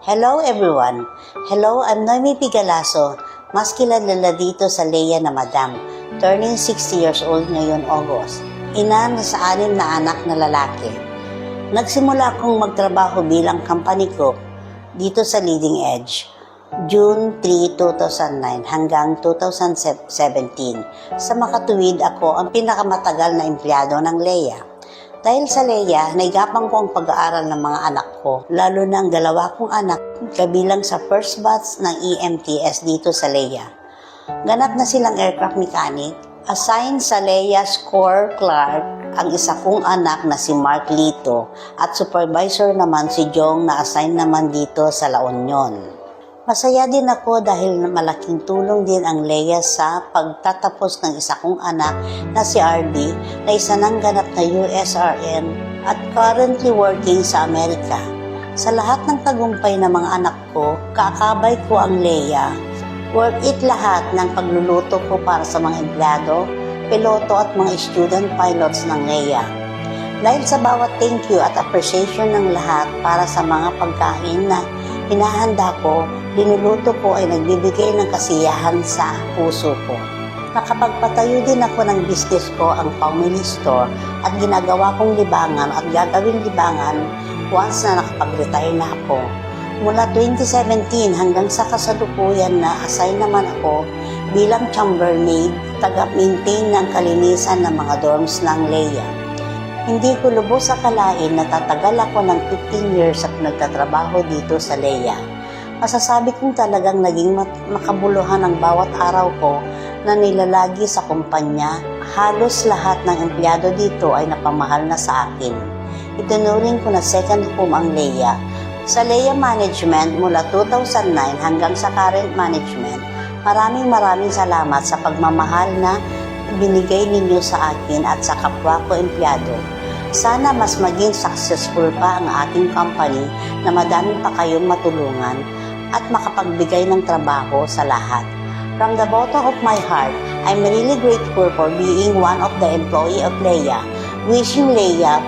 Hello everyone! Hello, I'm Noemi Pigalaso, mas kilala dito sa Leia na Madam, turning 60 years old ngayon August. Ina na sa 6 na anak na lalaki. Nagsimula akong magtrabaho bilang company cook dito sa Leading Edge, June 3, 2009 hanggang 2017. Sa makatuwid ako ang pinakamatagal na empleyado ng Leia. Dahil sa Leia, naigapang ko ang pag-aaral ng mga anak ko, lalo na ang 2 kong anak kabilang sa first batch ng EMTS dito sa Leia. Ganap na silang aircraft mechanic, assigned sa Leia Score Clark ang isa kong anak na si Mark Lito at supervisor naman si Jong na assign naman dito sa La Union. Masaya din ako dahil malaking tulong din ang Leia sa pagtatapos ng isa kong anak na si RD na isa ng ganap na USRN at currently working sa Amerika. Sa lahat ng tagumpay ng mga anak ko, kakabay ko ang Leia. Worth it lahat ng pagluluto ko para sa mga empleyado, piloto at mga student pilots ng Leia. Dahil sa bawat thank you at appreciation ng lahat para sa mga pagkain na hinahanda ko, linuluto ko ay nagbibigay ng kasiyahan sa puso ko. Nakapagpatayo din ako ng business ko, ang family store, at ginagawa kong libangan at gagawing libangan once na nakapag-retire na ako. Mula 2017 hanggang sa kasalukuyan na assign naman ako bilang chambermaid, taga-maintain ng kalinisan ng mga dorms ng Leia. Hindi ko lubos akalain na tatagal ako ng 15 years at nagtatrabaho dito sa Leia. Masasabi kong talagang naging makabuluhan ang bawat araw ko na nilalagi sa kumpanya. Halos lahat ng empleyado dito ay napamahal na sa akin. Itinuring ko na second home ang Leia. Sa Leia Management mula 2009 hanggang sa current management, maraming salamat sa pagmamahal na binigay ninyo sa akin at sa kapwa ko empleyado. Sana mas maging successful pa ang ating company na madami pa kayong matulungan at makapagbigay ng trabaho sa lahat. From the bottom of my heart, I'm really grateful for being one of the employee of Leia. Wishing Leia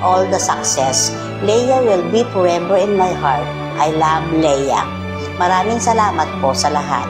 all the success. Leia will be forever in my heart. I love Leia. Maraming salamat po sa lahat.